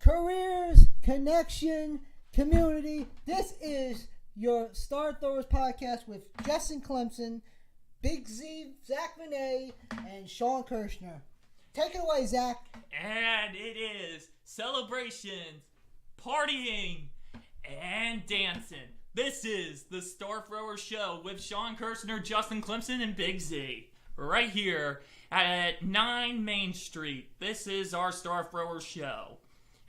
careers, connection, community. This is your Star Throwers podcast with Justin Clemson, Big Z, Zach Vinay, and Sean Kirshner. Take it away, Zach. And it is celebrations, partying, and dancing. This is the Star Throwers Show with Sean Kirshner, Justin Clemson, and Big Z. Right here at 9 Main Street. This is our Star Throwers Show.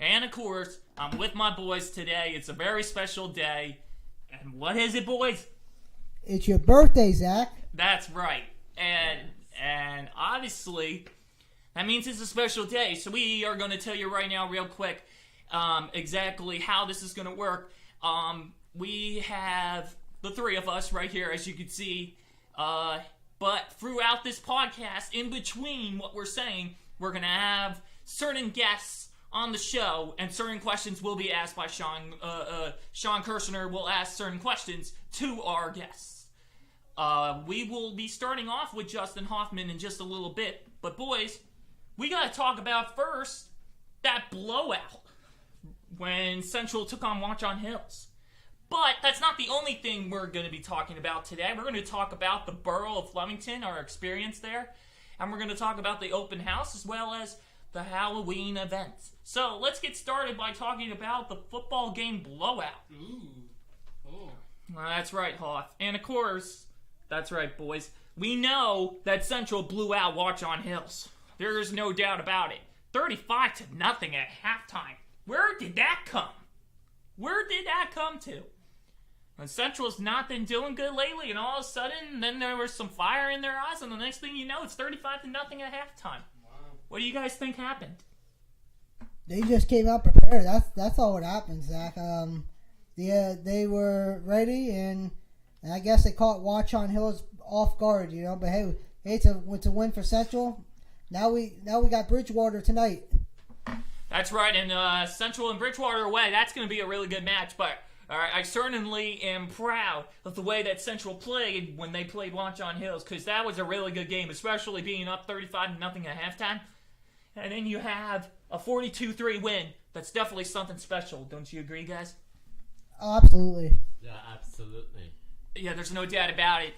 And of course, I'm with my boys today. It's a very special day. And what is it, boys? It's your birthday, Zach. That's right. And obviously, that means it's a special day. So we are going to tell you right now real quick exactly how this is going to work. We have the three of us right here, as you can see. But throughout this podcast, in between what we're saying, we're going to have certain guests on the show, and certain questions will be asked by Sean. Sean Kirshner will ask certain questions to our guests. We will be starting off with Justin Hoffman in just a little bit. But boys, we got to talk about first that blowout when Central took on Watch on Hills. But that's not the only thing we're going to be talking about today. We're going to talk about the borough of Flemington, our experience there. And we're going to talk about the open house as well as the Halloween events. So let's get started by talking about the football game blowout. Ooh. Oh. That's right, Hoff. And of course, that's right, boys. We know that Central blew out Watch on Hills. There is no doubt about it. 35-0 at halftime. Where did that come? Where did that come to? And Central's not been doing good lately, and all of a sudden, then there was some fire in their eyes, and the next thing you know, it's 35-0 at halftime. Wow. What do you guys think happened? They just came out prepared. That's all what happened, Zach. They were ready, and I guess they caught Watch on Hills off guard, you know. But hey, it's a win for Central. Now we got Bridgewater tonight. That's right, and Central and Bridgewater away. That's going to be a really good match, but I certainly am proud of the way that Central played when they played Watch on Hills, because that was a really good game, especially being up 35-0 at halftime. And then you have a 42-3 win. That's definitely something special. Don't you agree, guys? Oh, absolutely. Yeah, absolutely. Yeah, there's no doubt about it.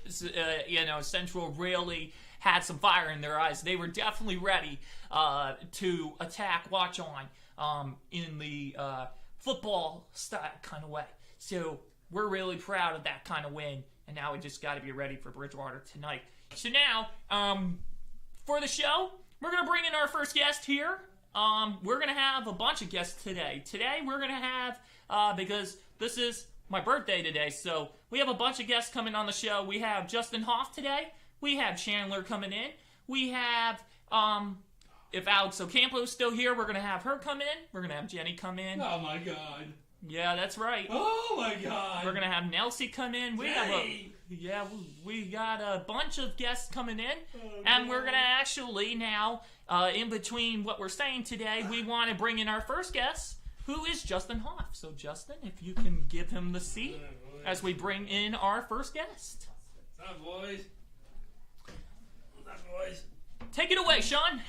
Central really had some fire in their eyes. They were definitely ready to attack Watch On in the football style kind of way. So we're really proud of that kind of win, and now we just got to be ready for Bridgewater tonight. So now, for the show, we're going to bring in our first guest here. We're going to have a bunch of guests today. Today we're going to have, because this is my birthday today, so we have a bunch of guests coming on the show. We have Justin Hoff today. We have Chandler coming in. We have, if Alex Ocampo is still here, we're going to have her come in. We're going to have Jenny come in. Oh my God. Yeah, that's right. Oh my God. We're going to have Nelsie come in. We got a bunch of guests coming in. And we're going to actually now, in between what we're saying today, we want to bring in our first guest, who is Justin Hoff. So Justin, if you can give him the seat as we bring in our first guest. What's up, boys? What's up, boys? Take it away, Sean.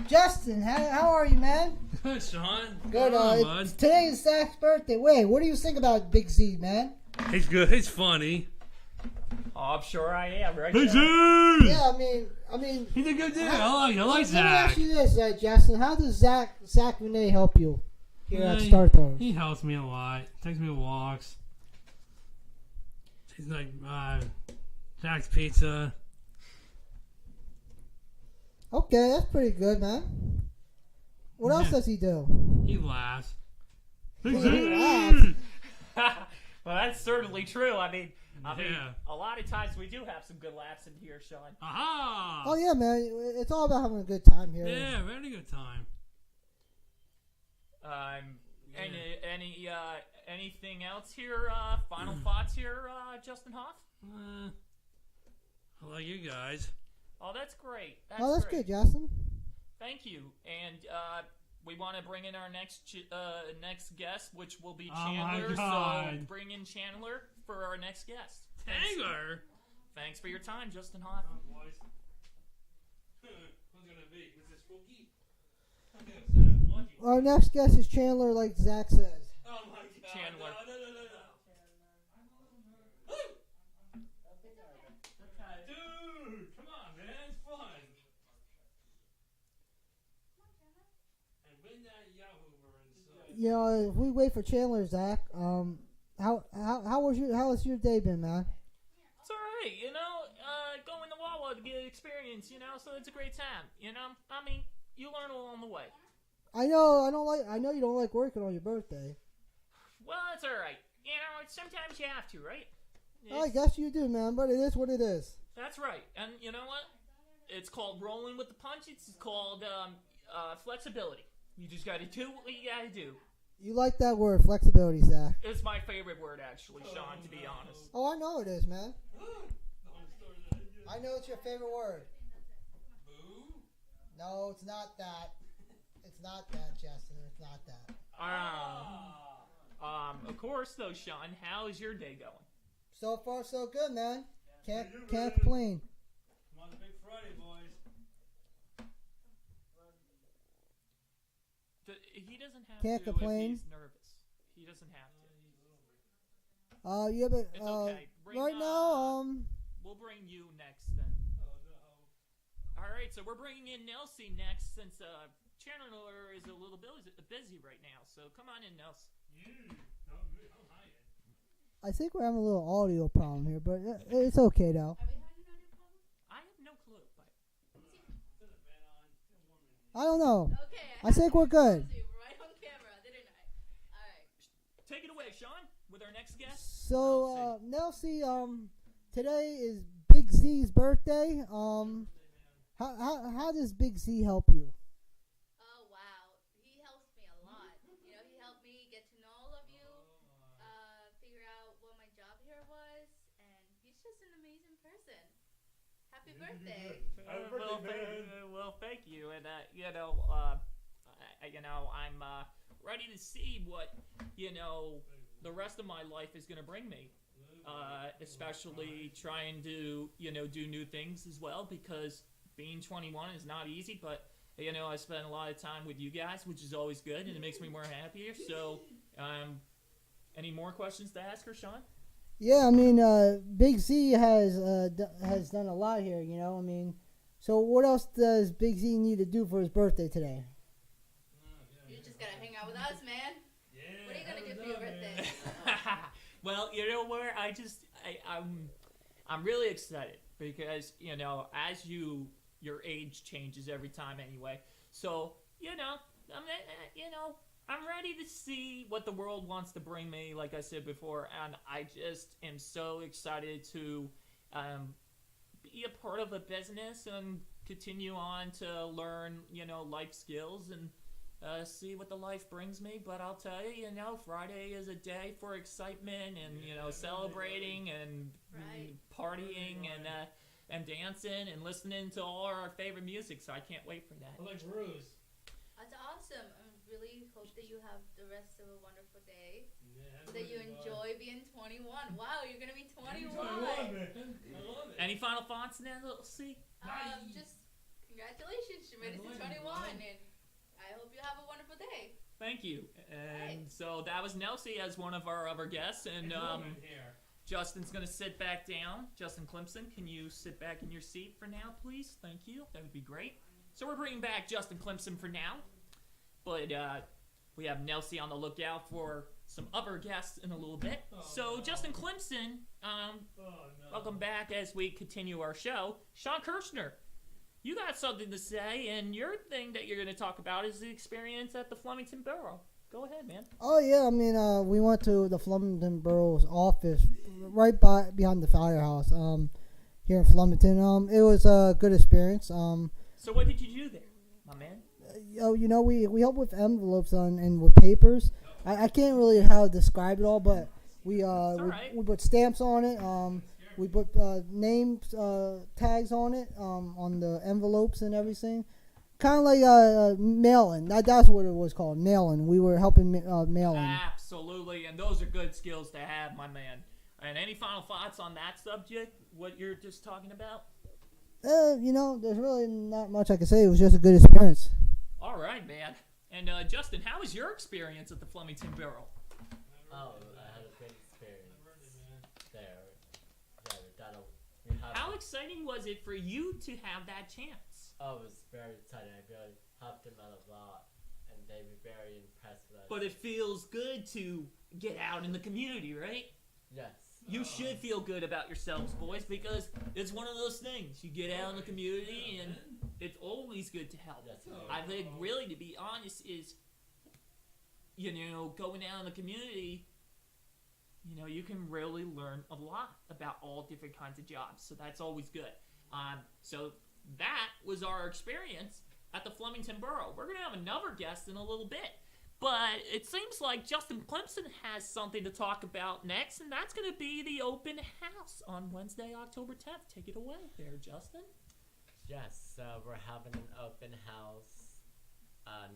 Justin, how are you, man? Good, Sean. Good. Bud. Today is Zach's birthday. Wait, what do you think about Big Z, man? He's good. He's funny. Oh, I'm sure I am, right? Hey, Sean? dude! Yeah, I mean. He's a good dude. I like Let me Zach. ask you this, Justin. How does Zach Vinay help you here at Star Throwers? He helps me a lot. Takes me on walks. He's like Jack's Pizza. Okay, that's pretty good, man. What else does he do? He laughs. He laughs. Well, that's certainly true. I mean, Yeah. a lot of times we do have some good laughs in here, Sean. Aha! Oh yeah, man. It's all about having a good time here. Yeah, very good time. Anything else here? Final thoughts here, Justin Hoff? I like you guys. Oh, that's great. That's great. good, Justin. Thank you. And we want to bring in our next guest, which will be Chandler. Oh my God. So bring in Chandler for our next guest. Tangler. Thanks for your time, Justin Hoff. Boys. Who's gonna be? Is it spooky? I'm gonna Our next guest is Chandler, like Zach says. Oh my God. Chandler. No. Dude, come on, man. It's fun. And bring that Yahoo inside. You know, if we wait for Chandler, Zach, how has your day been, man? It's alright, you know, going to Wawa to get experience, you know, so it's a great time, you know? I mean, you learn along the way. I know you don't like working on your birthday. Well, it's alright. You know, sometimes you have to, right? I guess you do, man, but it is what it is. That's right. And you know what? It's called rolling with the punches. It's called flexibility. You just gotta do what you gotta do. You like that word, flexibility, Zach. It's my favorite word, actually, Sean, to be honest. Oh, I know it is, man. I know it's your favorite word. Boo? No, it's not that. It's not that, Justin. It's not that. Of course, though, Sean, how is your day going? So far, so good, man. Can't complain. Come on, the big Friday, boys. He doesn't have Can't to complain. if he's nervous. He doesn't have to. Yeah, but It's okay. right now, We'll bring you next then. Oh, no. All right, so we're bringing in Nelsie next since Chandler is a little busy right now. So come on in, Nelsie. I'm high. I think we're having a little audio problem here, but it's okay though. I have no clue, but I don't know. Okay. I think we're good. Right on camera, didn't I? All right. take it away, Sean, with our next guest. So, Nelsie, today is Big Z's birthday. How does Big Z help you? Oh wow, he helps me a lot. You know, he helped me get to know all of you, figure out what my job here was, and he's just an amazing person. Happy birthday! Well, thank you, and I'm ready to see what the rest of my life is going to bring me. Especially trying to do new things as well, because being 21 is not easy. But I spend a lot of time with you guys, which is always good, and it makes me more happier. So, any more questions to ask her, Sean? Yeah, I mean, Big Z has done a lot here. So what else does Big Z need to do for his birthday today? You just gotta hang out with us, man. Yeah. What are you gonna do for your birthday? Well, you know where I'm really excited because as your age changes every time anyway. So I'm ready to see what the world wants to bring me, like I said before, and I just am so excited to be a part of a business and continue on to learn life skills and see what the life brings me. But I'll tell you, Friday is a day for excitement and celebrating and Right. partying and dancing and listening to all our favorite music. So I can't wait for that. I like Bruce. That's awesome. I really hope that you have the rest of a wonderful day. Yeah, That you enjoy being 21. Wow, you're gonna be 21. 21, man. I love it. Any final thoughts in that little C? Just congratulations, you made it to 21, and I hope you have a wonderful day. Thank you. And Right. so that was Nelsie as one of our other guests, and here. Justin's gonna sit back down. Justin Clemson, can you sit back in your seat for now, please? Thank you. That would be great. So we're bringing back Justin Clemson for now, but we have Nelsie on the lookout for some other guests in a little bit. So Justin Clemson, welcome back as we continue our show. Sean Kirshner, you got something to say, and your thing that you're going to talk about is the experience at the Flemington Borough. Go ahead, man. Oh yeah, I mean, we went to the Flemington Borough's office right behind the firehouse here in Flemington. It was a good experience. So what did you do there, my man? We help with envelopes and with papers. I can't really how to describe it all, but we put stamps on it. We put names tags on it on the envelopes and everything. Kind of like mailing. That's what it was called, mailing. We were helping mailing. Absolutely, and those are good skills to have, my man. And any final thoughts on that subject, what you're just talking about? There's really not much I can say. It was just a good experience. All right, man. And Justin, how was your experience at the Flemington Barrel? Oh, I had a great experience there. How exciting was it for you to have that chance? Oh, it was very exciting. I really helped them out a lot, and they were very impressed with us. But it feels good to get out in the community, right? Yes. You should feel good about yourselves, boys, because it's one of those things. You get out in the community, and it's always good to help. Yes, I think, really, to be honest, is, going out in the community, you can really learn a lot about all different kinds of jobs. So that's always good. So that was our experience at the Flemington Borough. We're going to have another guest in a little bit. But it seems like Justin Clemson has something to talk about next, and that's going to be the open house on Wednesday, October 10th. Take it away there, Justin. Yes, we're having an open house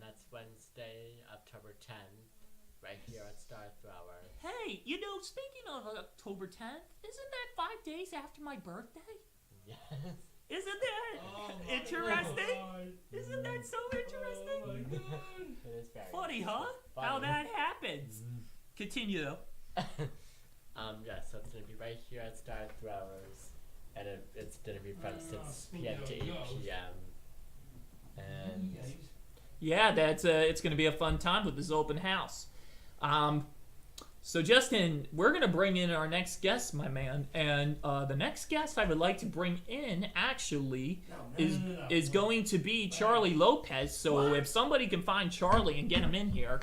next Wednesday, October 10th, right here at Star Thrower. Hey, speaking of October 10th, isn't that 5 days after my birthday? Yes. Isn't that interesting? Isn't that so interesting? It is very Funny, huh? Funny. How that happens. Continue, though. Yes, so it's going to be right here at Star Throwers, and it's going to be from 6 p.m. to 8 p.m. And Yeah, that's it's going to be a fun time with this open house. So Justin, we're going to bring in our next guest, my man, and the next guest I would like to bring in actually is going to be Charlie Lopez. So if somebody can find Charlie and get him in here,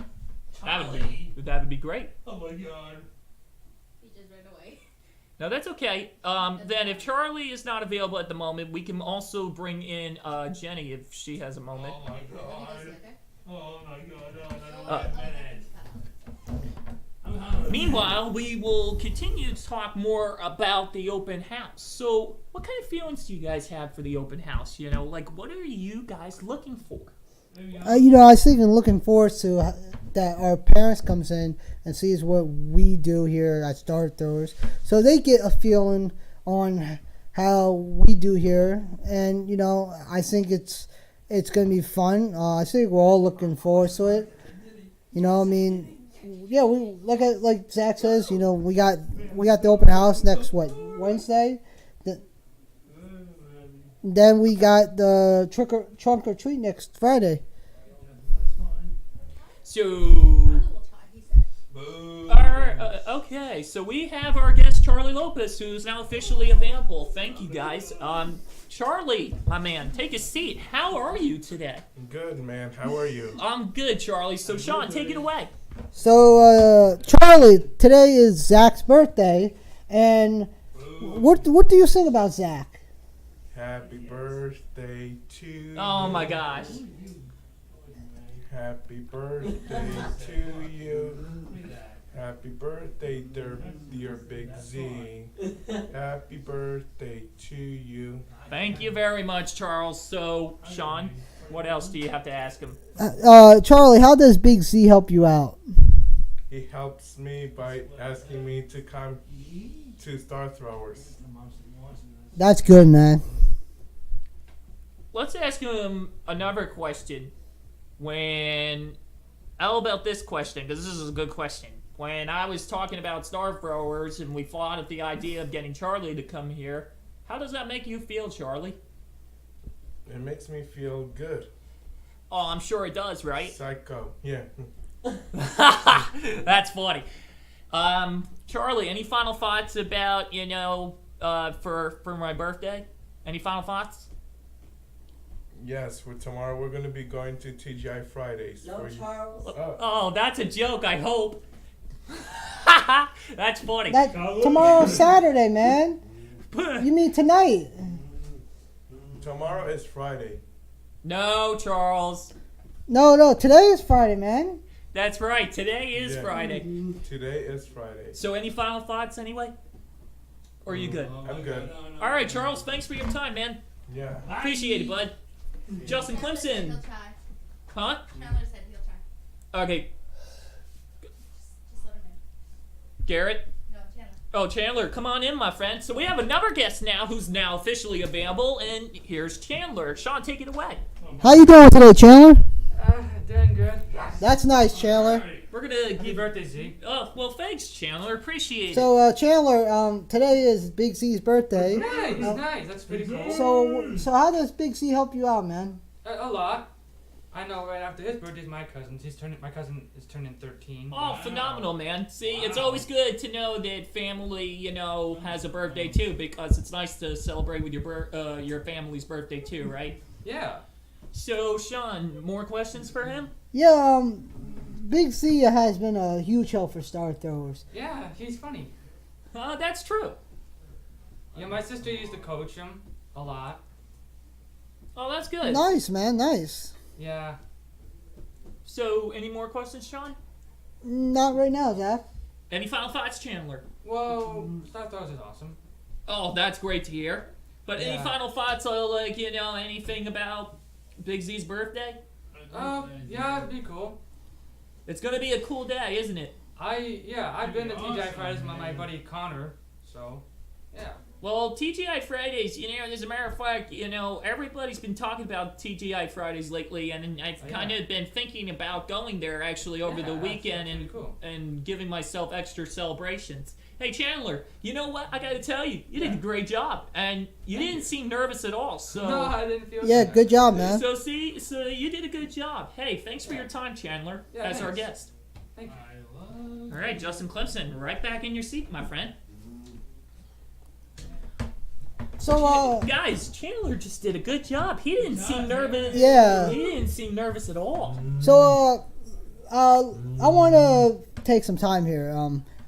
that would be great. Oh my god. He just ran away. No, that's okay. Then if Charlie is not available at the moment, we can also bring in Jenny if she has a moment. Oh my Let me go see, god. okay? Oh my god. No, Uh, wait a minute. Meanwhile, we will continue to talk more about the open house. So, what kind of feelings do you guys have for the open house? What are you guys looking for? I was looking forward to that our parents comes in and sees what we do here at Star Throwers, so they get a feeling on how we do here, and I think it's gonna be fun. I think we're all looking forward to it. Yeah, we like Zach says. We got the open house next Wednesday. Then we got the trunk or treat next Friday. So, Charlie will try, he said. Boo. okay, so we have our guest Charlie Lopez, who's now officially available. Thank you, guys. Charlie, my man, take a seat. How are you today? Good, man. How are you? I'm good, Charlie. So, Sean, take it away. So, Charlie, today is Zach's birthday, and what do you think about Zach? Happy birthday to you. Oh my gosh. Happy birthday to you. Happy birthday, dear Big Z. Happy birthday to you. Thank you very much, Charles. So, Sean, what else do you have to ask him? Charlie, how does Big Z help you out? He helps me by asking me to come to Star Throwers. That's good, man. Let's ask him another question. How about this question? Because this is a good question. When I was talking about Star Throwers and we thought of the idea of getting Charlie to come here, how does that make you feel, Charlie? It makes me feel good. Oh, I'm sure it does, right? Psycho. Yeah. That's funny. Charlie, any final thoughts about, for my birthday? Any final thoughts? Yes, for tomorrow we're going to be going to TGI Fridays. No, for you. Charles. Oh, that's a joke, I hope. That's funny. Tomorrow's Saturday, man. You mean tonight? Tomorrow is Friday. No, Charles. No, today is Friday, man. That's right. Today is Yeah. Friday. Today is Friday. So any final thoughts anyway? Or are you good? I'm good. All right, Charles, thanks for your time, man. Yeah. Appreciate it, bud. Justin Chandler said Clemson. he'll try. Huh? Chandler said he'll try. Okay, Just let him in. Garrett. No, Chandler. Oh, Chandler, come on in, my friend. So we have another guest now who's now officially available, and here's Chandler. Sean, take it away. How you doing today, Chandler? Doing good. That's nice, Chandler. We're gonna Happy give. birthday, Z. Oh well, thanks, Chandler. Appreciate it. So, Chandler, today is Big C's birthday. Nice, nice. That's pretty cool. So how does Big C help you out, man? A lot. I know right after his birthday is my cousin's. My cousin is turning 13. Oh, phenomenal, man. See, it's always good to know that family, has a birthday too, because it's nice to celebrate with your family's birthday too, right? Yeah. So, Sean, more questions for him? Yeah, Big C has been a huge help for Star Throwers. Yeah, he's funny. That's true. Yeah, my sister used to coach him a lot. Oh, that's good. Nice, man, nice. Yeah. So, any more questions, Sean? Not right now, Zach. Any final thoughts, Chandler? Well, Star Wars is awesome. Oh, that's great to hear. But any Yeah. final thoughts, anything about Big Z's birthday? Yeah, it'd be cool. It's gonna be a cool day, isn't it? I've been to TGI Fridays with my buddy Connor, so, yeah. Well, TGI Fridays, as a matter of fact, everybody's been talking about TGI Fridays lately, and I've kind of been thinking about going there actually over the weekend that's cool. and giving myself extra celebrations. Hey, Chandler, you know what? I got to tell you, you did a great job, and you didn't seem nervous at all. So No, I didn't feel Yeah, so good job, man. So you did a good job. Hey, thanks for your time, Chandler, Yeah, as our thanks. guest. Thank you. All right, Justin Clemson, right back in your seat, my friend. So, Guys, Chandler just did a good job. He didn't seem nervous. Yeah. He didn't seem nervous at all. I want to take some time here.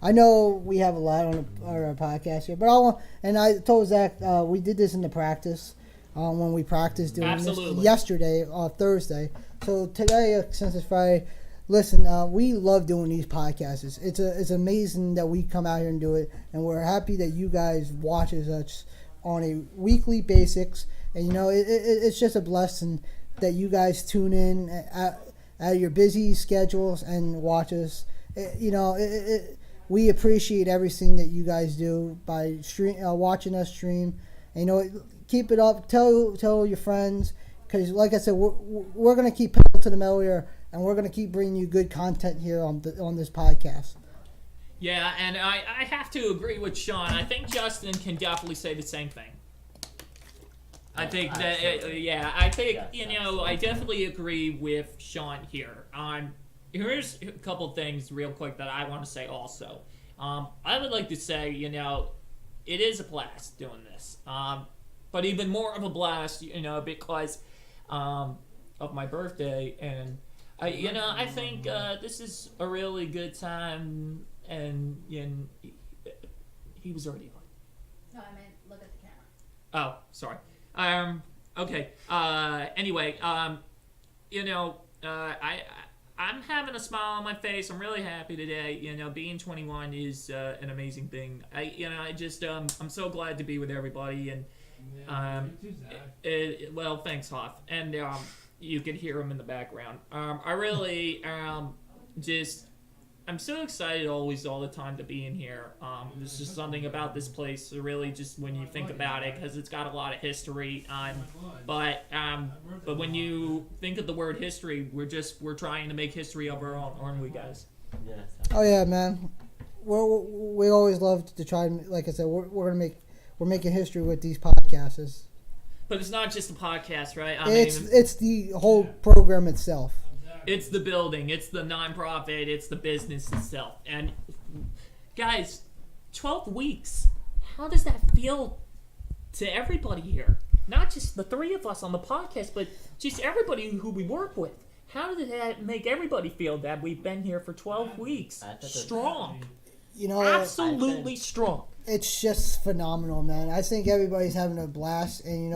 I know we have a lot on our podcast here, but I told Zach we did this in the practice when we practiced doing Absolutely. this yesterday, Thursday. So today, since it's Friday, listen, we love doing these podcasts. It's amazing that we come out here and do it, and we're happy that you guys watch us on a weekly basis. And it's just a blessing that you guys tune in at your busy schedules and watch us. We appreciate everything that you guys do by watching us stream. And, keep it up. Tell your friends, because like I said, we're gonna keep pedal to the metal here, and we're gonna keep bringing you good content here on this podcast. Yeah, and I have to agree with Sean. I think Justin can definitely say the same thing. I think that, I definitely agree with Sean here. Here's a couple things real quick that I want to say also. I would like to say, it is a blast doing this. But even more of a blast, because of my birthday. And, I think this is a really good time. And he was already on. No, I meant look at the camera. Oh, sorry. Okay. Anyway, I'm having a smile on my face. I'm really happy today. Being 21 is an amazing thing. I'm so glad to be with everybody. And well, thanks, Hoff. And you can hear him in the background. I really I'm so excited all the time to be in here. There's just something about this place, really, just when you think about it, because it's got a lot of history. But when you think of the word history, we're trying to make history of our own, aren't we, guys? Yes. Oh yeah, man. We always love to try. Like I said, we're making history with these podcasts. But it's not just the podcast, right? It's the whole program itself. It's the building, it's the nonprofit, it's the business itself. And guys, 12 weeks. How does that feel to everybody here? Not just the three of us on the podcast, but just everybody who we work with. How did that make everybody feel that we've been here for 12 weeks? Strong. Absolutely strong. It's just phenomenal, man. I think everybody's having a blast, and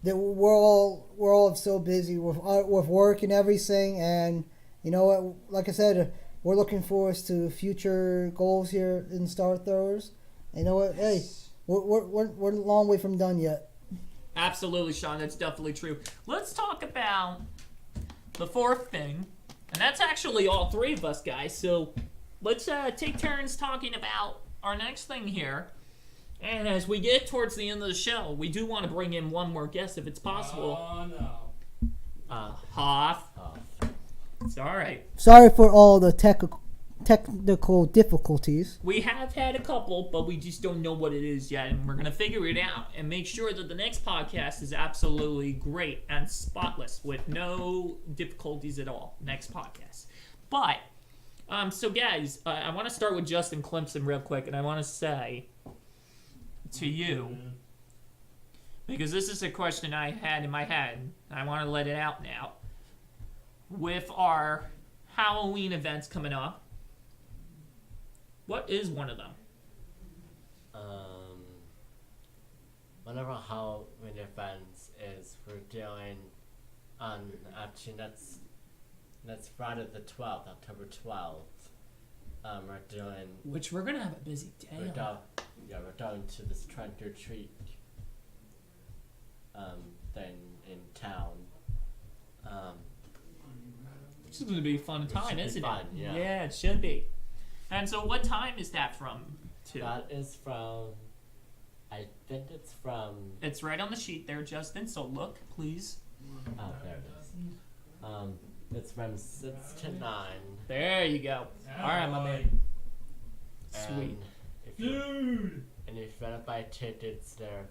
that we're all so busy with work and everything, and like I said, we're looking forward to future goals here in Star Throwers. And hey, we're a long way from done yet. Absolutely, Sean. That's definitely true. Let's talk about the fourth thing, and that's actually all three of us, guys. So let's take turns talking about our next thing here. And as we get towards the end of the show, we do want to bring in one more guest if it's possible. Oh, no. Hoff. It's all right. Sorry for all the technical difficulties. We have had a couple, but we just don't know what it is yet, and we're gonna figure it out and make sure that the next podcast is absolutely great and spotless with no difficulties at all. Next podcast, but so guys, I want to start with Justin Clemson real quick, and I want to say to you, because this is a question I had in my head, and I want to let it out now. With our Halloween events coming up, what is one of them? One of our Halloween events is we're doing actually that's Friday the 12th, October 12th. We're doing Which we're gonna have a busy day. we're going to this trunk or treat thing in town. Which is gonna be a fun time, isn't fun, it? yeah. Yeah, it should be. And so, what time is that from? To? That is from, I think it's from. It's right on the sheet there, Justin. So look, please. Oh, there it is. It's from 6 to 9. There you go. All right, my man. Sweet. Dude! And if you want to buy tickets, they're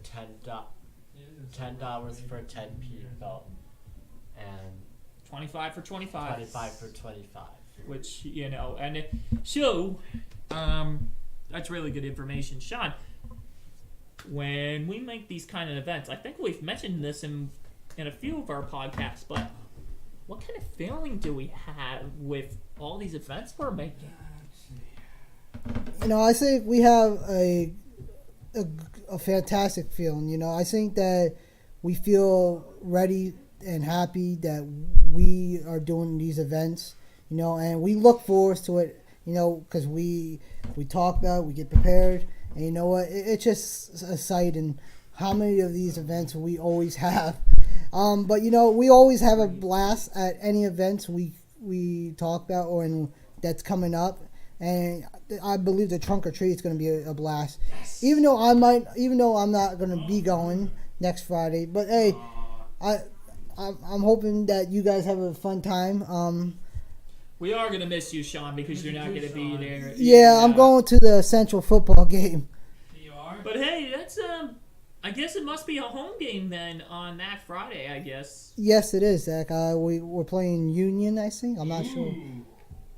$10 for 10 people, and 25 for 25. 25 for 25. Which, and that's really good information. Sean, when we make these kind of events, I think we've mentioned this in a few of our podcasts, but what kind of feeling do we have with all these events we're making? I think we have a fantastic feeling. I think that we feel ready and happy that we are doing these events, and we look forward to it, because we talk about it, we get prepared, and you know what, it's just a sight and how many of these events we always have. But we always have a blast at any events we talk about or that's coming up, and I believe the trunk or treat is going to be a blast. Yes. Even though I'm not going to be going next Friday, but hey, I'm hoping that you guys have a fun time. We are going to miss you, Sean, because you're not going to be there. Yeah, I'm going to the Central football game. You are? But hey, that's I guess it must be a home game then on that Friday, I guess. Yes, it is, Zach. We're playing Union, I think. I'm not sure.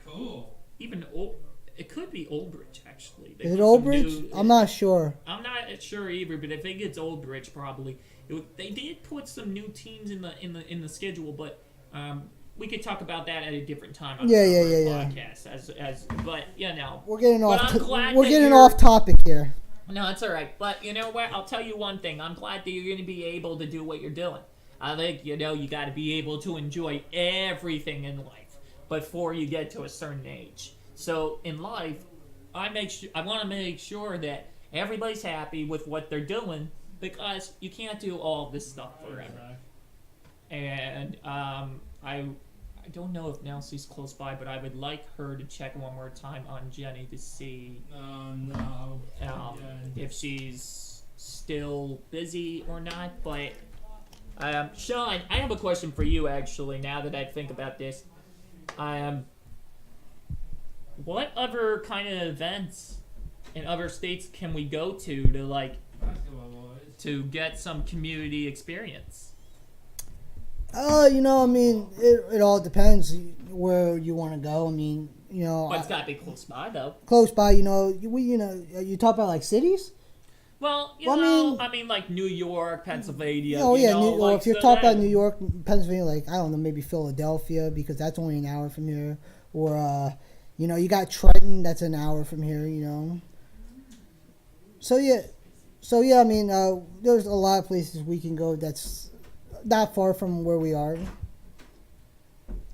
Cool. Even it could be Old Bridge, actually. Is it Old Bridge? I'm not sure. I'm not sure either, but I think it's Old Bridge probably. They did put some new teams in the schedule, but we could talk about that at a different time on the podcast. But we're getting off. Off topic here. No, it's all right. But you know what? I'll tell you one thing. I'm glad that you're going to be able to do what you're doing. I think you got to be able to enjoy everything in life before you get to a certain age. So in life, I want to make sure that everybody's happy with what they're doing, because you can't do all this stuff forever. And I don't know if Nelsie's close by, but I would like her to check one more time on Jenny to see if she's still busy or not. But Sean, I have a question for you actually. Now that I think about this, what other kind of events in other states can we go to get some community experience? It all depends where you want to go. But it's got to be close by, though. Close by, you talk about like cities? Well, like New York, Pennsylvania. If you're talking about New York, Pennsylvania, like, I don't know, maybe Philadelphia, because that's only an hour from here. Or, you got Trenton, that's an hour from here, So, there's a lot of places we can go that's not far from where we are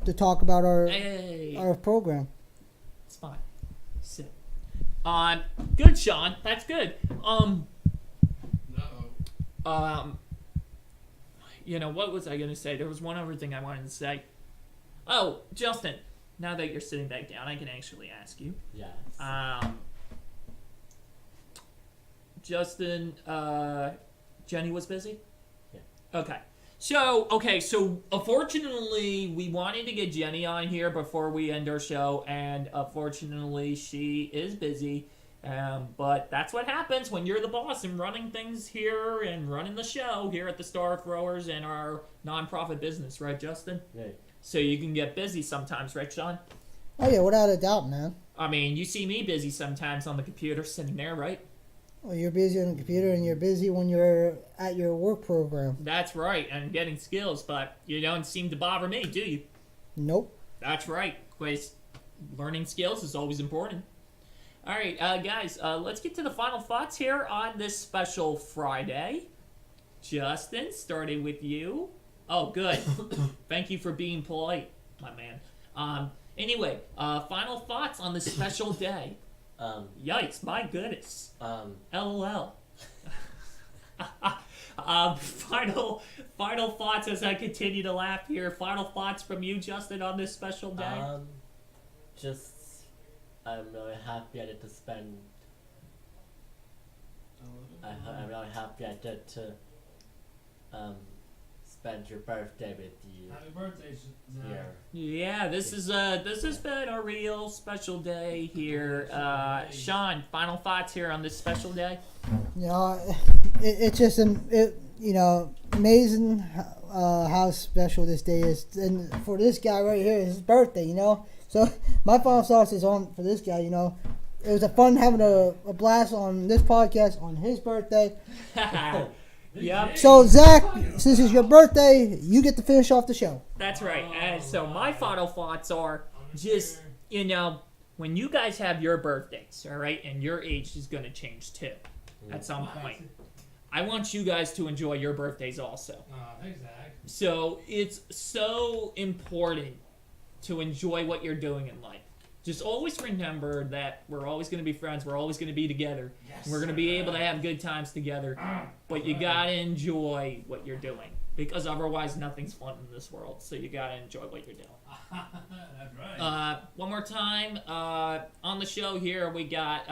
to talk about our program. It's fine. Sit. Good, Sean. That's good. What was I gonna say? There was one other thing I wanted to say. Oh, Justin. Now that you're sitting back down, I can actually ask you. Yes. Justin, Jenny was busy? Yeah. Okay. So, okay, so unfortunately, we wanted to get Jenny on here before we end our show, and unfortunately, she is busy. But that's what happens when you're the boss and running things here and running the show here at the Star Throwers and our nonprofit business, right, Justin? Right. So you can get busy sometimes, right, Sean? Oh yeah, without a doubt, man. I mean, you see me busy sometimes on the computer sitting there, right? Well, you're busy on the computer and you're busy when you're at your work program. That's right, and getting skills, but you don't seem to bother me, do you? Nope. That's right, because learning skills is always important. All right, guys, let's get to the final thoughts here on this special Friday. Justin, starting with you. Oh, good. Thank you for being polite, my man. Anyway, final thoughts on this special day. Yikes, my goodness. LOL. Final thoughts as I continue to laugh here. Final thoughts from you, Justin, on this special day? I'm really happy I get to spend. I'm really happy I get to spend your birthday with you. Happy birthday, Zach. Here. Yeah, this has been a real special day here. Sean, final thoughts here on this special day? You know, it's just amazing how special this day is, and for this guy right here, it's his birthday. You know, so my final thoughts is on for this guy. You know, it was a fun having a blast on this podcast on his birthday. Yep. So Zach, since it's your birthday, you get to finish off the show. That's right. And so my final thoughts are just, when you guys have your birthdays, all right, and your age is going to change too at some point. I want you guys to enjoy your birthdays also. Thanks, Zach. So it's so important to enjoy what you're doing in life. Just always remember that we're always going to be friends. We're always going to be together. Yes, we're going to be able to have good times together. But you got to enjoy what you're doing. Because otherwise nothing's fun in this world. So you got to enjoy what you're doing. That's right. One more time. On the show here we got,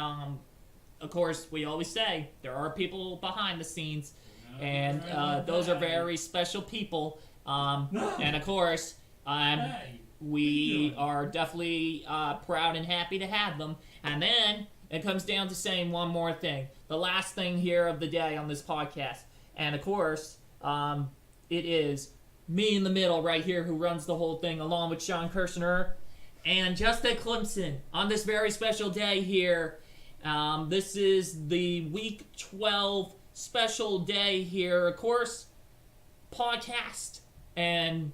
of course, we always say there are people behind the scenes. And those are very special people. And of course, we are definitely proud and happy to have them. And then it comes down to saying one more thing. The last thing here of the day on this podcast. And of course, it is me in the middle right here who runs the whole thing along with Sean Kirshner and Justin Clemson on this very special day here. This is the week 12 special day here. Of course, podcast. And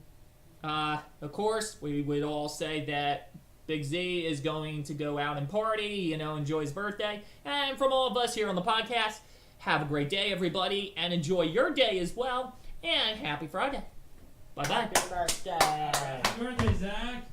of course, we would all say that Big Z is going to go out and party, enjoy his birthday. And from all of us here on the podcast, have a great day, everybody, and enjoy your day as well. And happy Friday. Bye-bye. Happy birthday! Happy birthday, Zach.